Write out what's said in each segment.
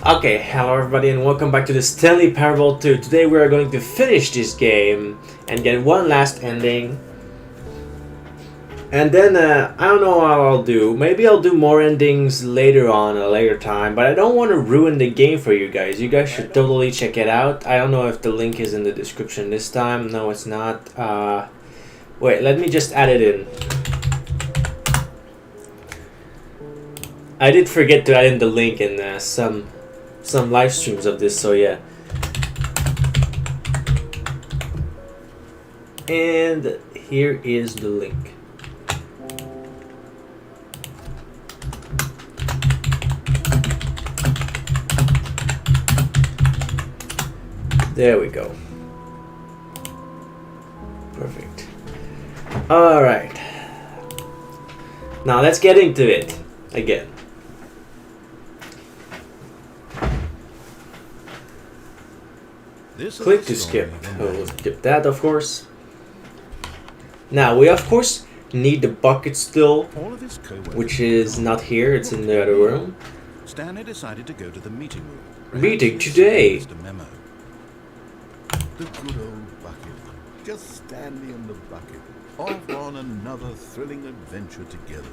Okay, hello everybody and welcome back to the Stanley Parable 2. Today we are going to finish this game and get one last ending. And then, I don't know what I'll do. Maybe I'll do more endings later on, a later time. But I don't want to ruin the game for you guys. You guys should totally check it out. I don't know if the link is in the description this time. No, it's not. Wait, let me just add it in. I did forget to add in the link in some live streams of this, so yeah. And here is the link. There we go. Perfect. Alright. Now let's get into it again. Click to skip. We'll skip that, of course. Now we of course need the bucket still, which is not here. It's in the other room. Stanley decided to go to the meeting room. Meeting today. The memo. The good old bucket. Just Stanley and the bucket. Off on another thrilling adventure together.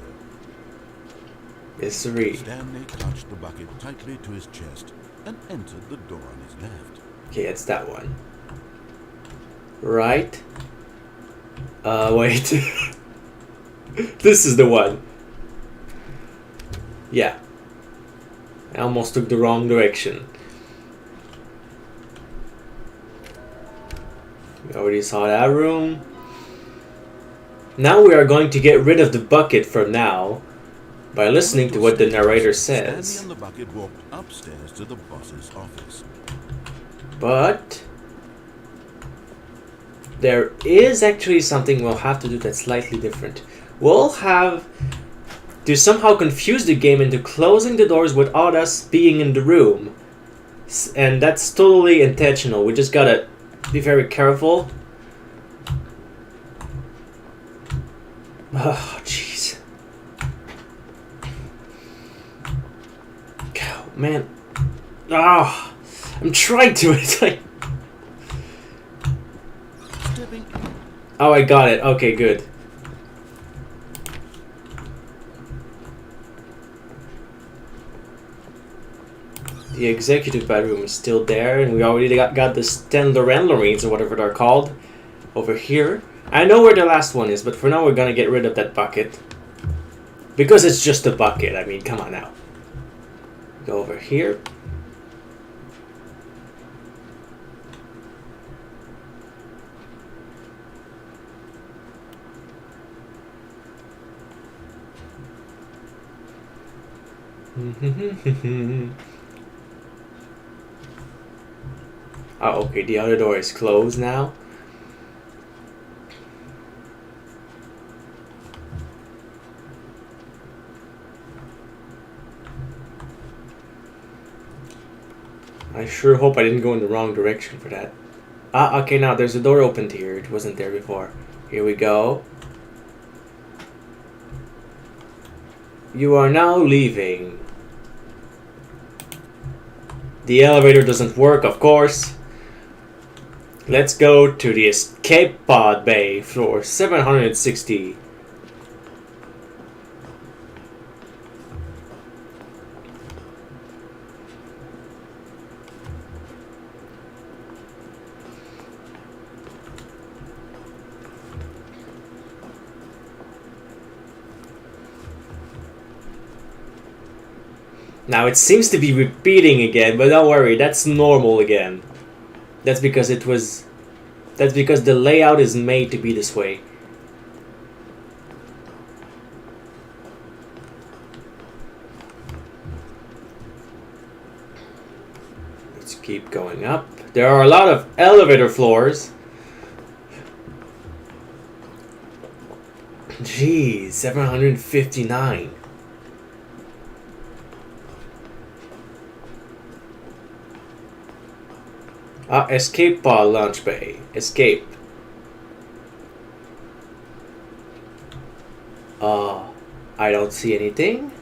Yes, sirree. Stanley clutched the bucket tightly to his chest and entered the door on his left. Okay, it's that one. Right. Wait. This is the one. Yeah. I almost took the wrong direction. We already saw that room. Now we are going to get rid of the bucket for now by listening to what the narrator says. Stanley and the bucket walked upstairs to the boss's office. But there is actually something we'll have to do that's slightly different. We'll have to somehow confuse the game into closing the doors without us being in the room. And that's totally intentional. We just gotta be very careful. Oh, jeez. Man. Ah. I'm trying to. It's like. Oh, I got it. Okay, good. The executive bedroom is still there, and we already got the Stanley or whatever they're called over here. I know where the last one is, but for now we're gonna get rid of that bucket. Because it's just a bucket. I mean, come on now. Go over here. Oh, okay, the other door is closed now. I sure hope I didn't go in the wrong direction for that. Ah, okay, now there's a door opened here. It wasn't there before. Here we go. You are now leaving. The elevator doesn't work, of course. Let's go to the escape pod bay, floor 760. Now it seems to be repeating again, but don't worry, that's normal again. That's because the layout is made to be this way. Let's keep going up. There are a lot of elevator floors. Jeez, 759. Escape pod launch bay. Escape. I don't see anything.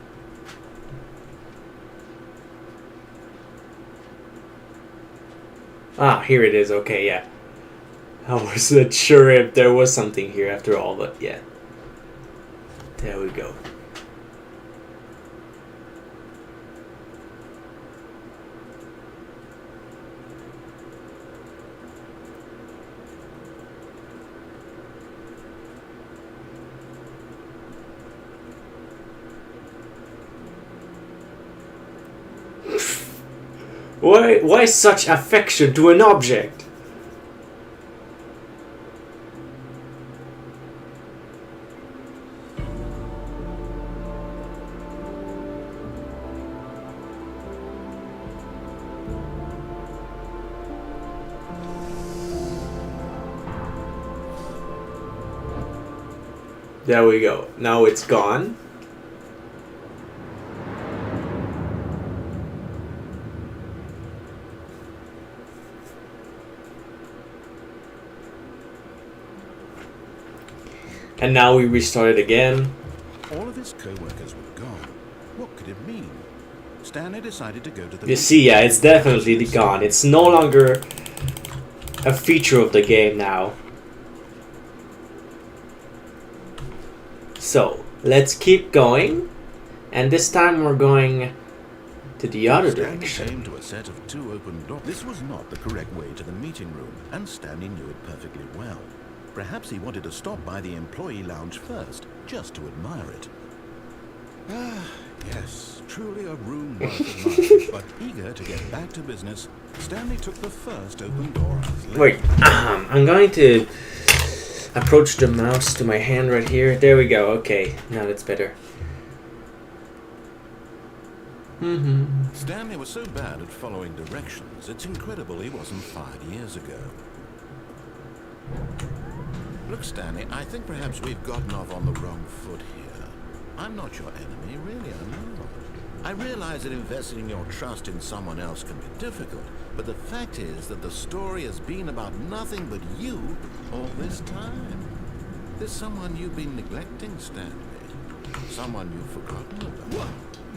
Ah, here it is. Okay, yeah. I wasn't sure if there was something here after all, but yeah. There we go. Why such affection to an object? There we go. Now it's gone. And now we restart it again. All of his co-workers were gone. What could it mean? Stanley decided to go to the... You see, yeah, it's definitely gone. It's no longer a feature of the game now. So, let's keep going. And this time we're going to the other Stanley direction. came to a set of 2 open doors. This was not the correct way to the meeting room, and Stanley knew it perfectly well. Perhaps he wanted to stop by the employee lounge first, just to admire it. Ah, yes, truly a room worth admiring. But eager to get back to business, Stanley took the first open door on his left. Wait, I'm going to approach the mouse to my hand right here. There we go. Okay, now that's better. Stanley was so bad at following directions, it's incredible he wasn't fired years ago. Look, Stanley, I think perhaps we've gotten off on the wrong foot here. I'm not your enemy, really, I know. I realize that investing your trust in someone else can be difficult, but the fact is that the story has been about nothing but you all this time. There's someone you've been neglecting, Stanley. Someone you've forgotten about. What?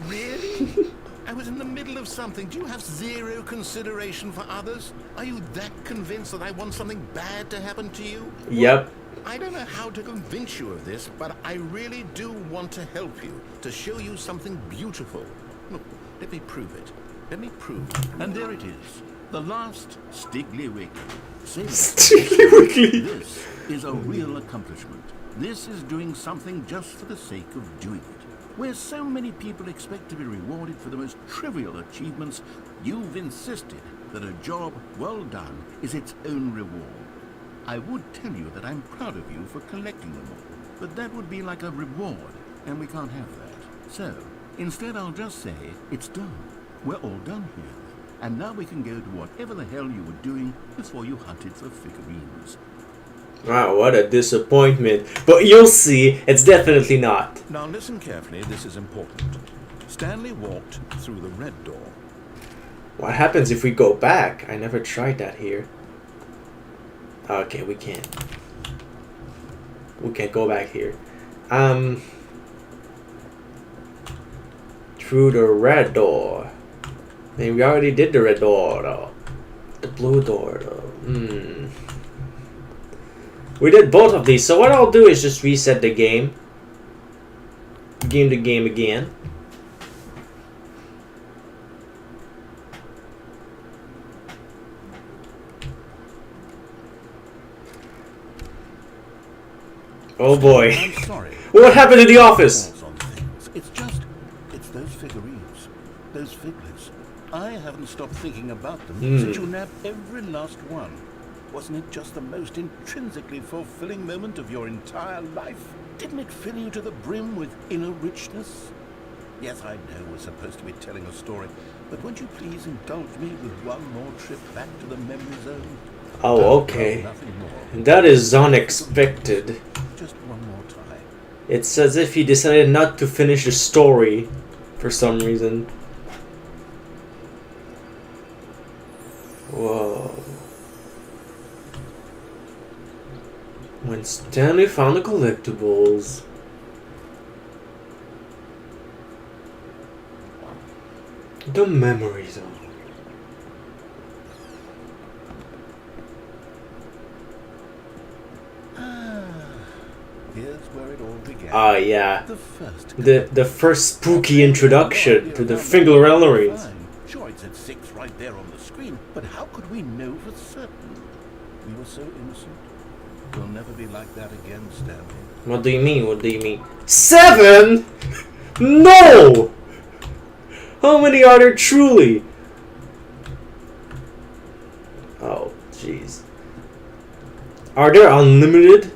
Really? I was in the middle of something. Do you have zero consideration for others? Are you that convinced that I want something bad to happen to you? Yep. I don't know how to convince you of this, but I really do want to help you, to show you something beautiful. Look, let me prove it. Let me prove it. And there it is, the last Stiggly Wiggly. Stiggly Wiggly. This is a real accomplishment. This is doing something just for the sake of doing it. Where so many people expect to be rewarded for the most trivial achievements, you've insisted that a job well done is its own reward. I would tell you that I'm proud of you for collecting them all, but that would be like a reward, and we can't have that. So, instead I'll just say, it's done. We're all done here. And now we can go to whatever the hell you were doing before you hunted for figurines. Wow, what a disappointment. But you'll see, it's definitely not. Now listen carefully, this is important. Stanley walked through the red door. What happens if we go back? I never tried that here. Okay, we can't. We can't go back here. Through the red door. Maybe we already did the red door though. The blue door though. We did both of these, so what I'll do is just reset the game. Game the game again. Oh boy. I'm sorry. What happened to the office? On things. It's those figurines, those figlets. I haven't stopped thinking about them since you nabbed every last one. Wasn't it just the most intrinsically fulfilling moment of your entire life? Didn't it fill you to the brim with inner richness? Yes, I know we're supposed to be telling a story, but won't you please indulge me with one more trip back to the memory zone? Oh, okay. Nothing more. That is unexpected. Just one more time. It's as if he decided not to finish the story for some reason. Whoa. When Stanley found the collectibles. The memory zone. Oh yeah. The first. The first spooky introduction to the finger Ellerines. Sure, it said 6 right there on the screen, but how could we know for certain? We were so innocent. We'll never be like that again, Stanley. What do you mean? What do you mean? 7? No! How many are there truly? Oh, jeez. Are there unlimited?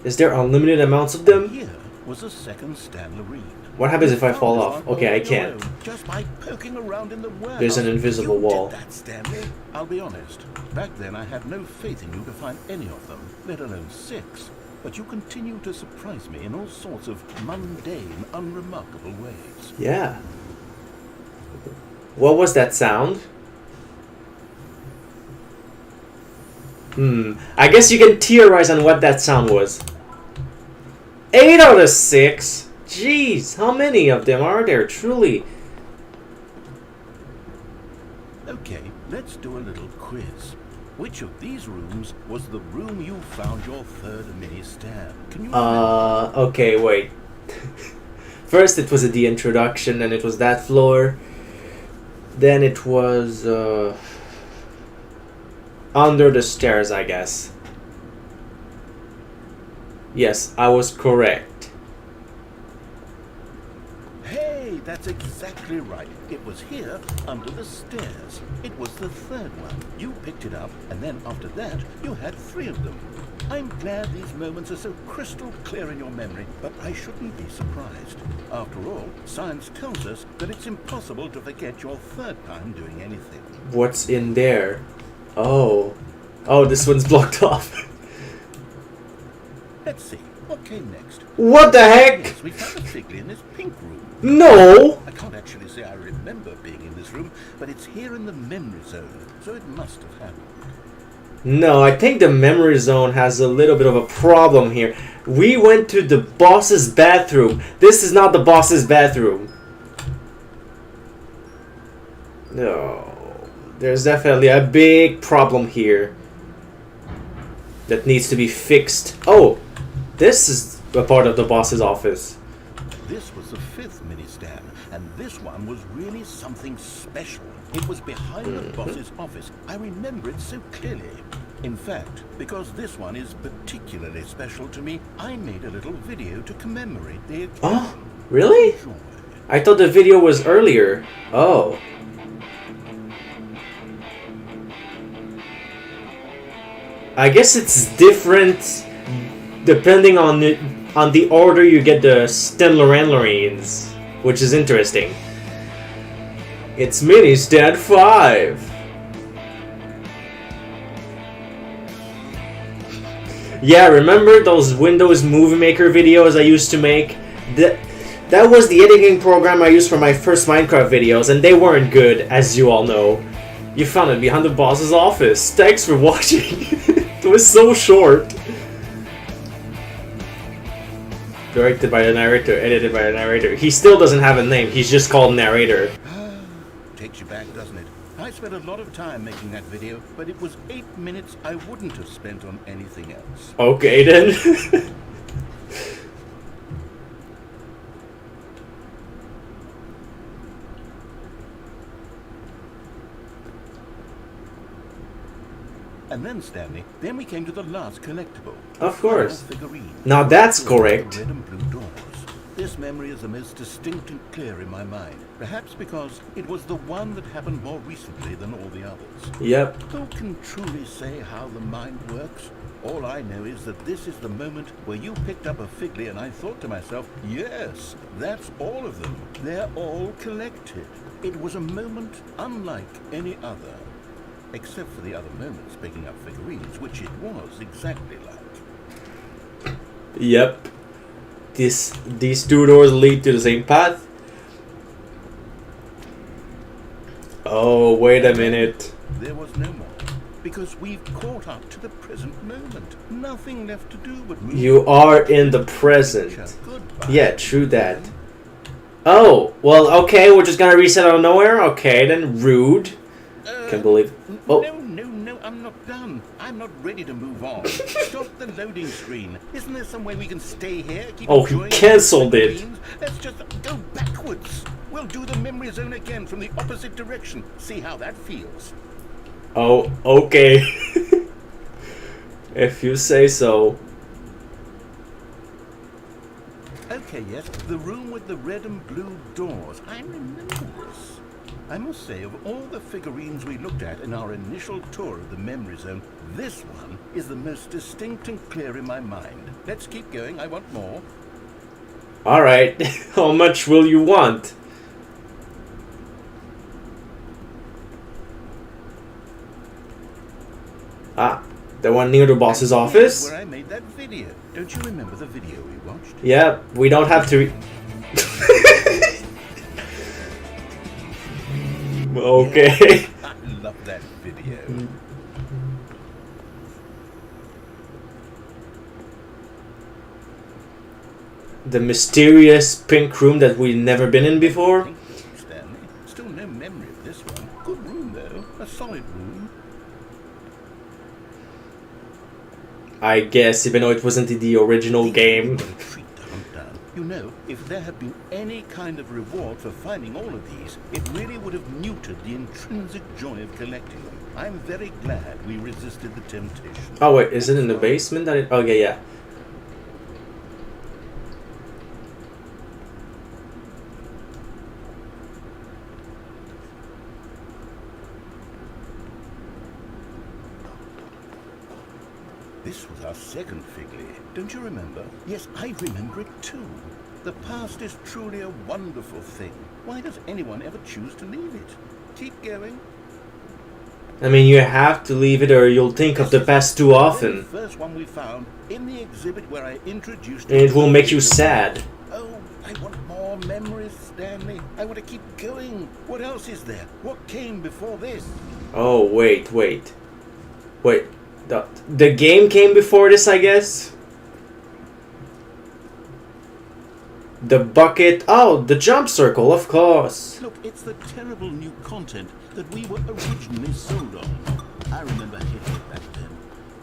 Is there unlimited amounts of them? Here was a second Stanley. What happens if I fall off? Okay, I can't. Just by poking around in the warehouse. There's an invisible wall. Did that, Stanley. I'll be honest. Back then, I had no faith in you to find any of them, let alone 6. But you continue to surprise me in all sorts of mundane, unremarkable ways. Yeah. What was that sound? I guess you can theorize on what that sound was. 8 out of 6? Jeez, how many of them are there, truly? Okay, let's do a little quiz. Which of these rooms was the room you found your third mini Stan? Can you remember? Okay, wait. First it was the introduction, and it was that floor. Then it was, under the stairs, I guess. Yes, I was correct. Hey, that's exactly right. It was here, under the stairs. It was the third one. You picked it up, and then after that, you had 3 of them. I'm glad these moments are so crystal clear in your memory, but I shouldn't be surprised. After all, science tells us that it's impossible to forget your third time doing anything. What's in there? Oh. Oh, this one's blocked off. Let's see, what came next? What the heck? Yes, we found a Figley in this pink room. No! I can't actually say I remember being in this room, but it's here in the memory zone, so it must have happened. No, I think the memory zone has a little bit of a problem here. We went to the boss's bathroom. This is not the boss's bathroom. No. There's definitely a big problem here that needs to be fixed. Oh, this is a part of the boss's office. This was the 5th mini-Stan, and this one was really something special. It was behind the boss's office. I remember it so clearly. In fact, because this one is particularly special to me, I made a little video to commemorate the occasion. Oh, really? Enjoy. I thought the video was earlier. Oh. I guess it's different depending on the order you get the Stanley, which is interesting. It's Mini Stan 5. Yeah, remember those Windows Movie Maker videos I used to make? That was the editing program I used for my first Minecraft videos, and they weren't good, as you all know. You found it behind the boss's office. Thanks for watching. It was so short. Directed by the narrator, edited by the narrator. He still doesn't have a name, he's just called narrator. Takes you back, doesn't it? I spent a lot of time making that video, but it was 8 minutes I wouldn't have spent on anything else. Okay then. And then, Stanley, then we came to the last collectible. Of course. Figurine. Now that's correct. The red and blue doors. This memory is the most distinct and clear in my mind. Perhaps because it was the one that happened more recently than all the others. Yep. Who can truly say how the mind works? All I know is that this is the moment where you picked up a Figley and I thought to myself, yes, that's all of them. They're all collected. It was a moment unlike any other. Except for the other moments picking up figurines, which it was exactly like. Yep. These 2 doors lead to the same path. Oh, wait a minute. There was no more. Because we've caught up to the present moment. Nothing left to do but move. You are in the present. Goodbye. Yeah, true that. Oh, well, okay, we're just gonna reset out of nowhere? Okay, then rude. Can't believe. Oh, No, I'm not done. I'm not ready to move on. Stop the loading screen. Isn't there some way we can stay here? Keep oh, he enjoying cancelled the it. screens? Let's just go backwards. We'll do the memory zone again from the opposite direction. See how that feels. Oh, okay. If you say so. Okay, yes, the room with the red and blue doors. I remember this. I must say, of all the figurines we looked at in our initial tour of the memory zone, this one is the most distinct and clear in my mind. Let's keep going, I want more. Alright, how much will you want? Ah, the one near the boss's And office? here's where I made that video. Don't you remember the video we watched? Yeah, we don't have to. Okay. I love that video. The mysterious pink room that we've never been in before. Stanley, still no memory of this one. Good room though, a solid room. I guess, even though it wasn't in the original game. What a treat to hunt down. You know, if there had been any kind of reward for finding all of these, it really would have muted the intrinsic joy of collecting them. I'm very glad we resisted the temptation. Oh wait, is it in the basement that it... Okay, yeah. This was our second Figley. Don't you remember? Yes, I remember it too. The past is truly a wonderful thing. Why does anyone ever choose to leave it? Keep going. I mean, you have to leave it or you'll think of the past too often. The first one we found in the exhibit where I introduced And it will make you sad. Oh, I want more memories, Stanley. I want to keep going. What else is there? What came before this? Oh, wait. Wait. The game came before this, I guess? The bucket. Oh, the jump circle, of course. Look, it's the terrible new content that we were originally sold on. I remember hating it back then.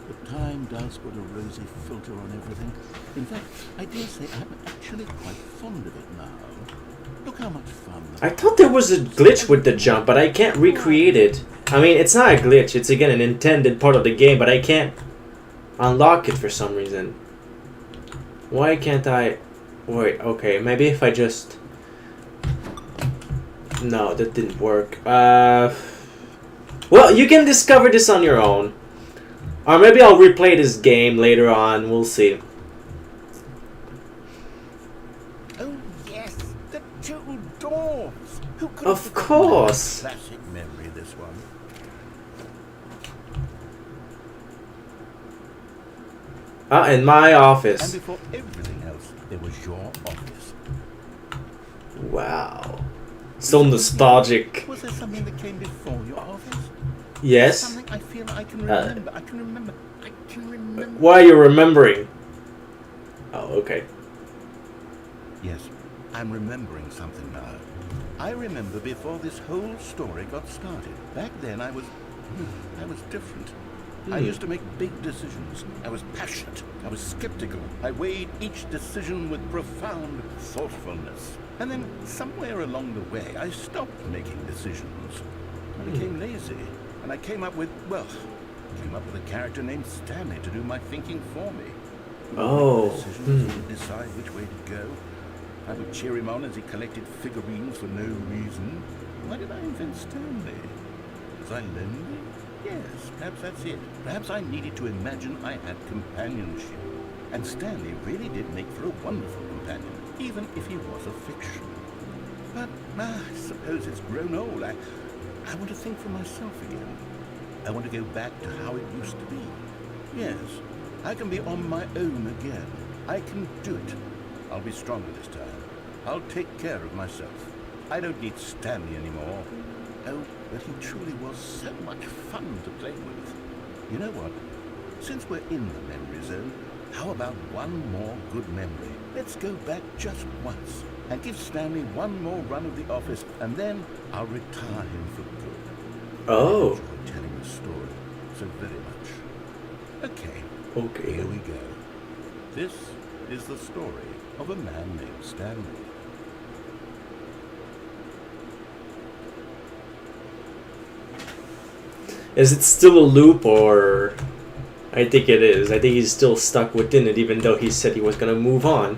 But time does put a rosy filter on everything. In fact, I dare say I'm actually quite fond of it now. Look how much fun. I thought there was a glitch with the jump, but I can't recreate it. I mean, it's not a glitch. It's, again, an intended part of the game, but I can't unlock it for some reason. Why can't I... Wait, okay, maybe if I just... No, that didn't work. Well, you can discover this on your own. Or maybe I'll replay this game later on. We'll see. Oh, yes, the two doors. Who could Of have forgotten course. that classic memory, this one. Ah, in my And office. before everything else, there was your office. Wow. So nostalgic. Was there something that came before your office? Yes? Something I feel I can remember. I can remember. What are you remembering? Oh, okay. Yes, I'm remembering something now. I remember before this whole story got started. Back then I was different. I used to make big decisions. I was passionate. I was skeptical. I weighed each decision with profound thoughtfulness. And then somewhere along the way, I stopped making decisions. I became lazy. And I came up with a character named Stanley to do my thinking for me. Oh. Decisions, he would decide which way to go. I would cheer him on as he collected figurines for no reason. Why did I invent Stanley? Was I lonely? Yes, perhaps that's it. Perhaps I needed to imagine I had companionship. And Stanley really did make for a wonderful companion, even if he was a fiction. But I suppose it's grown old. I want to think for myself again. I want to go back to how it used to be. Yes, I can be on my own again. I can do it. I'll be stronger this time. I'll take care of myself. I don't need Stanley anymore. Oh, but he truly was so much fun to play with. You know what? Since we're in the memory zone, how about one more good memory? Let's go back just once and give Stanley one more run of the office, and then I'll retire him for good. Oh. enjoy telling the story so very much. Okay, Okay. here we go. This is the story of a man named Stanley. Is it still a loop, or... I think it is. I think he's still stuck within it, even though he said he was gonna move on.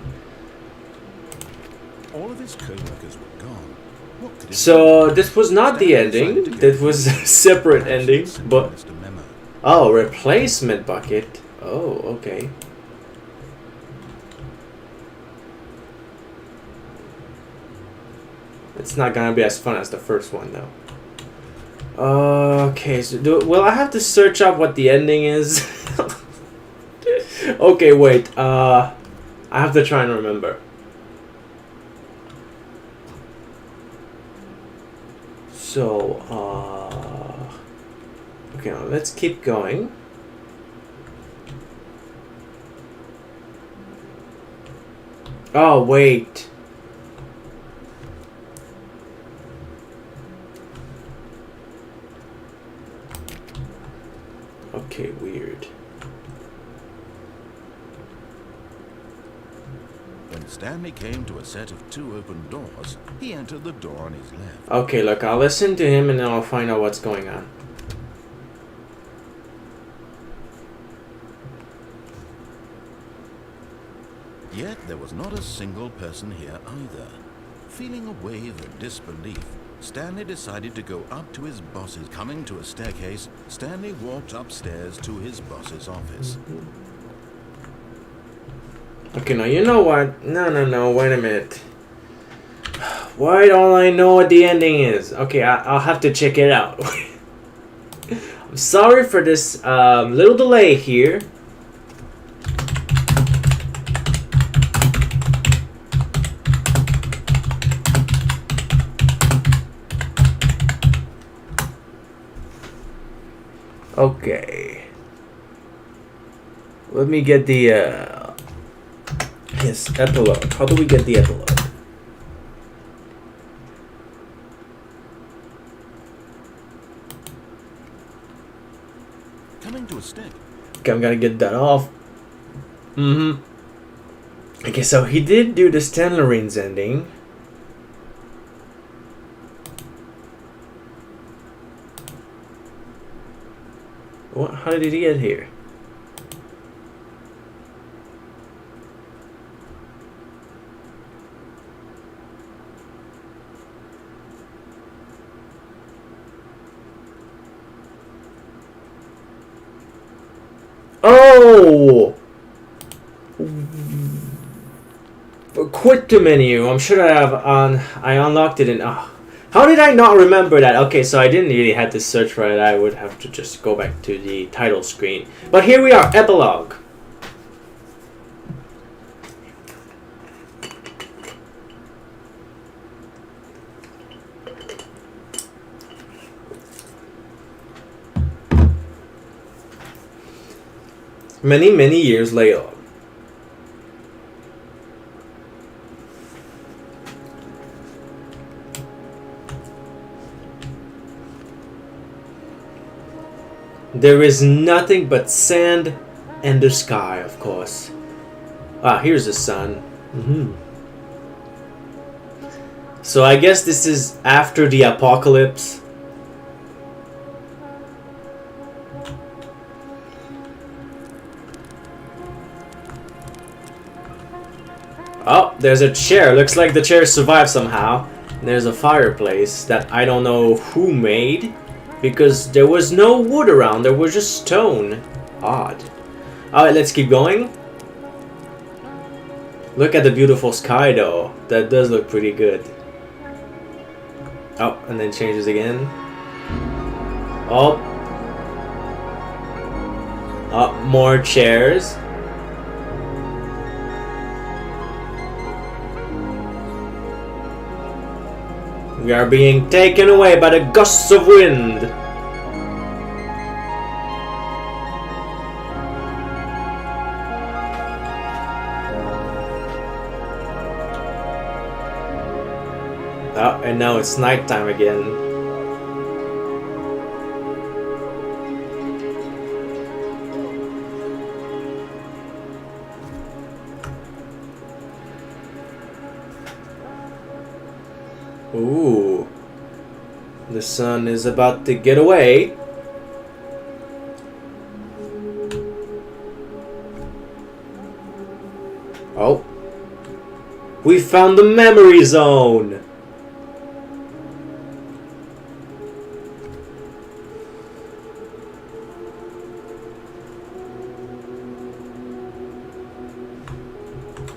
All of his co-workers were gone. What could it So, be? this was not the Stanley ending. decided to go That was for a it. separate Perhaps ending, send but... Ernest a memo. Oh, replacement bucket. Oh, okay. It's not gonna be as fun as the first one, though. Okay, so will I have to search up what the ending is? Okay, wait. I have to try and remember. So, okay, now let's keep going. Oh, wait. Okay, weird. When Stanley came to a set of 2 open doors, he entered the door on his left. Okay, look, I'll listen to him and then I'll find out what's going on. Yet there was not a single person here either. Feeling a wave of disbelief, Stanley decided to go up to his boss's. Coming to a staircase, Stanley walked upstairs to his boss's office. Okay, now you know what? No, wait a minute. Why don't I know what the ending is? Okay, I'll have to check it out. I'm sorry for this little delay here. Okay. Let me get the his epilogue. How do we get the epilogue? Coming to a step, Okay, I'm gonna get that off. Okay, so he did do the Stanley's ending. What? How did he get here? Oh! Quit the menu. I'm sure I unlocked it in. How did I not remember that? Okay, so I didn't really have to search for it. I would have to just go back to the title screen. But here we are, epilogue. Many, many years later. There is nothing but sand and the sky, of course. Ah, here's the sun. So I guess this is after the apocalypse. Oh, there's a chair. Looks like the chair survived somehow. There's a fireplace that I don't know who made, because there was no wood around. There was just stone. Odd. Alright, let's keep going. Look at the beautiful sky though. That does look pretty good. Oh, and then changes again. Oh. Oh, more chairs. We are being taken away by the gusts of wind. Oh, and now it's nighttime again. Ooh. The sun is about to get away. Oh. We found the memory zone.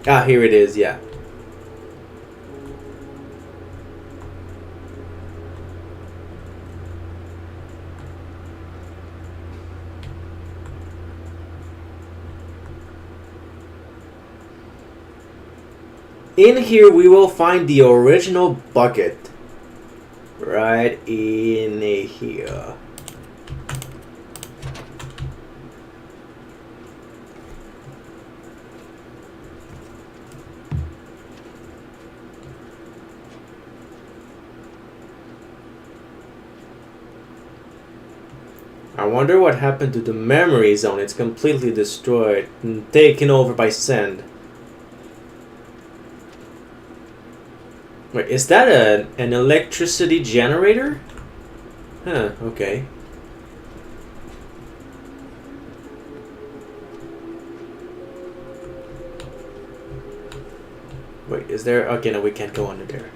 Ah, here it is, yeah. In here we will find the original bucket. Right in here. I wonder what happened to the memory zone. It's completely destroyed and taken over by sand. Wait, is that an electricity generator? Huh, okay. Wait, is there... Okay, no, we can't go under there.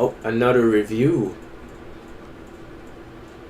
Oh, another review.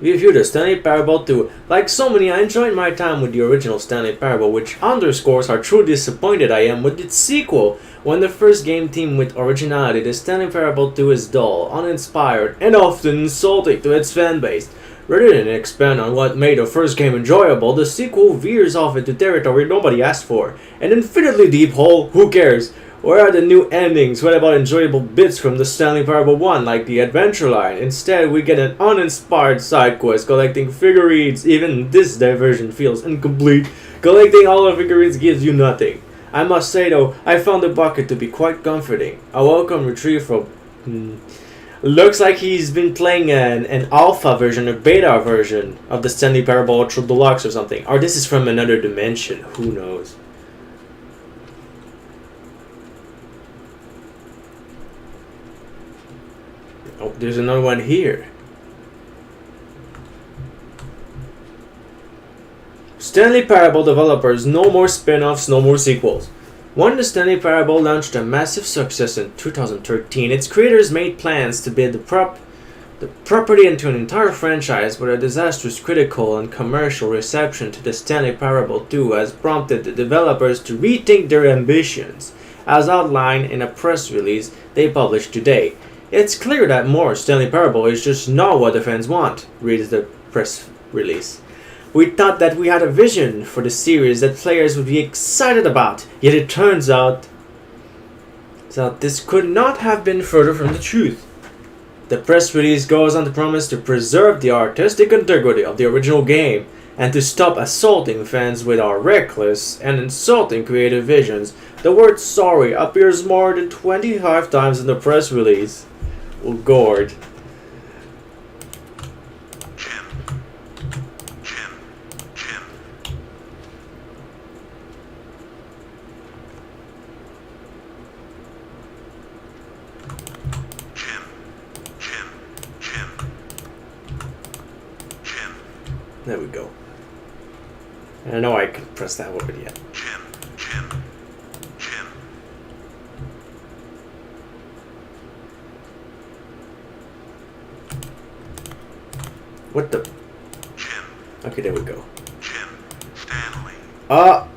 We reviewed the Stanley Parable 2. Like so many, I enjoyed my time with the original Stanley Parable, which underscores how truly disappointed I am with its sequel. When the first game teamed with originality, the Stanley Parable 2 is dull, uninspired, and often insulting to its fanbase. Rather than expand on what made the first game enjoyable, the sequel veers off into territory nobody asked for. An infinitely deep hole, who cares? Where are the new endings? What about enjoyable bits from the Stanley Parable 1, like the adventure line? Instead, we get an uninspired side quest collecting figurines. Even this diversion feels incomplete. Collecting all the figurines gives you nothing. I must say though, I found the bucket to be quite comforting. A welcome retrieve from... Looks like he's been playing an alpha version or beta version of the Stanley Parable Ultra Deluxe or something. Or this is from another dimension. Who knows? Oh, there's another one here. Stanley Parable developers, no more spin-offs, no more sequels. When the Stanley Parable launched a massive success in 2013, its creators made plans to build the property into an entire franchise, but a disastrous critical and commercial reception to the Stanley Parable 2 has prompted the developers to rethink their ambitions, as outlined in a press release they published today. It's clear that more Stanley Parable is just not what the fans want, reads the press release. We thought that we had a vision for the series that players would be excited about, yet it turns out that this could not have been further from the truth. The press release goes on to promise to preserve the artistic integrity of the original game and to stop assaulting fans with our reckless and insulting creative visions. The word sorry appears more than 25 times in the press release. Oh, Gord. There we go. I know I can press that word yet. What the? Okay, there we go. Stanley.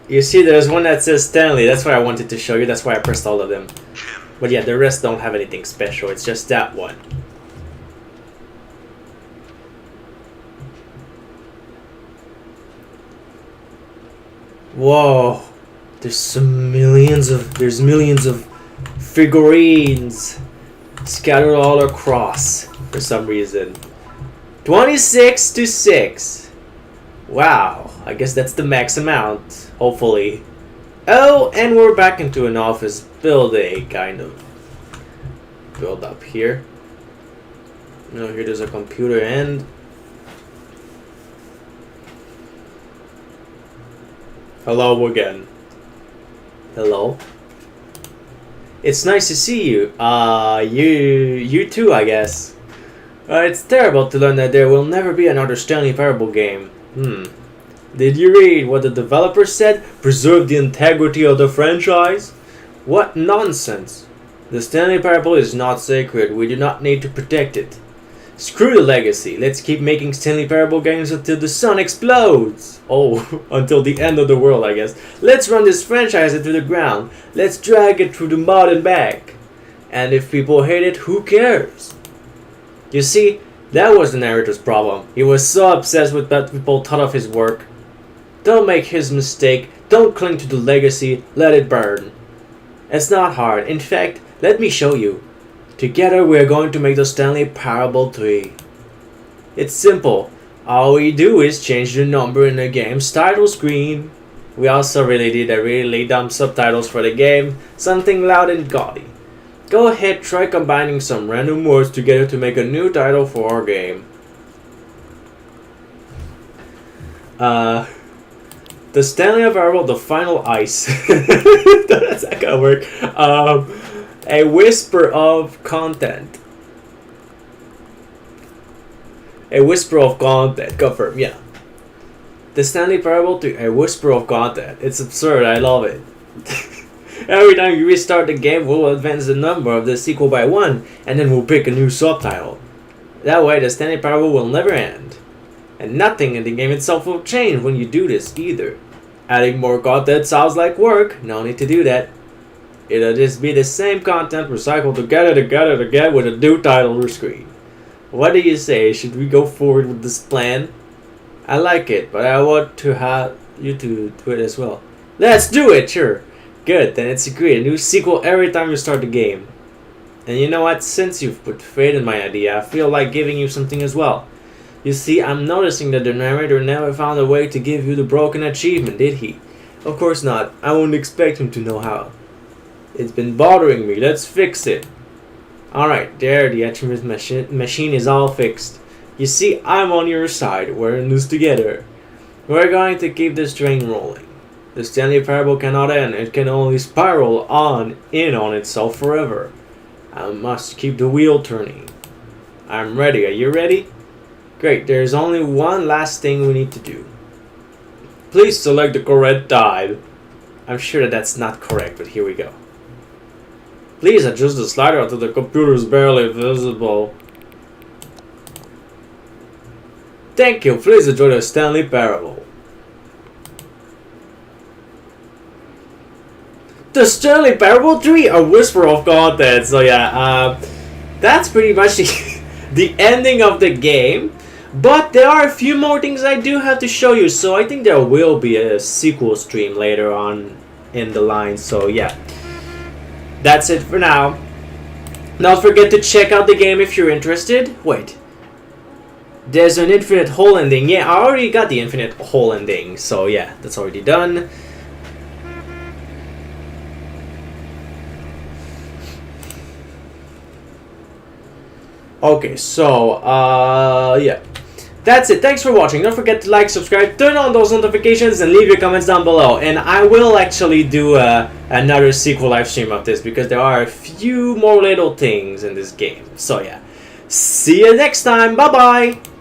You see there's one that says Stanley. That's why I wanted to show you. That's why I pressed all of them. But yeah, the rest don't have anything special. It's just that one. Whoa. There's millions of figurines scattered all across for some reason. 26 to 6. Wow, I guess that's the max amount, hopefully. Oh, and we're back into an office building, kind of. build up here. Now here there's a computer and hello again. Hello. It's nice to see you. You too, I guess. It's terrible to learn that there will never be another Stanley Parable game. Did you read what the developer said? Preserve the integrity of the franchise? What nonsense. The Stanley Parable is not sacred. We do not need to protect it. Screw the legacy. Let's keep making Stanley Parable games until the sun explodes. Oh, until the end of the world, I guess. Let's run this franchise into the ground. Let's drag it through the mud and back. And if people hate it, who cares? You see, that was the narrator's problem. He was so obsessed with what people thought of his work. Don't make his mistake. Don't cling to the legacy. Let it burn. It's not hard. In fact, let me show you. Together we are going to make the Stanley Parable 3. It's simple. All we do is change the number in the game's title screen. We also did a really dumb subtitles for the game. Something loud and gaudy. Go ahead, try combining some random words together to make a new title for our game. The Stanley Parable, the final ice. That's not gonna work. A whisper of content. A whisper of content. Confirm, yeah. The Stanley Parable to a whisper of content. It's absurd, I love it. Every time you restart the game, we'll advance the number of the sequel by 1, and then we'll pick a new subtitle. That way, the Stanley Parable will never end. And nothing in the game itself will change when you do this either. Adding more content sounds like work, no need to do that. It'll just be the same content recycled together with a new title screen. What do you say? Should we go forward with this plan? I like it, but I want to have you to do it as well. Let's do it, sure. Good, then it's agreed. A new sequel every time you start the game. And you know what? Since you've put faith in my idea, I feel like giving you something as well. You see, I'm noticing that the narrator never found a way to give you the broken achievement, did he? Of course not. I wouldn't expect him to know how. It's been bothering me. Let's fix it. Alright, there, the achievement machine is all fixed. You see, I'm on your side. We're in this together. We're going to keep this train rolling. The Stanley Parable cannot end. It can only spiral on itself forever. I must keep the wheel turning. I'm ready. Are you ready? Great. There's only one last thing we need to do. Please select the correct tide. I'm sure that that's not correct, but here we go. Please adjust the slider until the computer is barely visible. Thank you. Please enjoy the Stanley Parable. The Stanley Parable 3, a whisper of content. So yeah, that's pretty much the ending of the game. But there are a few more things I do have to show you. So I think there will be a sequel stream later on in the line. So yeah, that's it for now. Don't forget to check out the game if you're interested. Wait. There's an infinite hole ending. Yeah, I already got the infinite hole ending. So yeah, that's already done. Okay, so, yeah. That's it. Thanks for watching. Don't forget to like, subscribe, turn on those notifications, and leave your comments down below. And I will actually do another sequel live stream of this, because there are a few more little things in this game. So, yeah. See you next time. Bye-bye!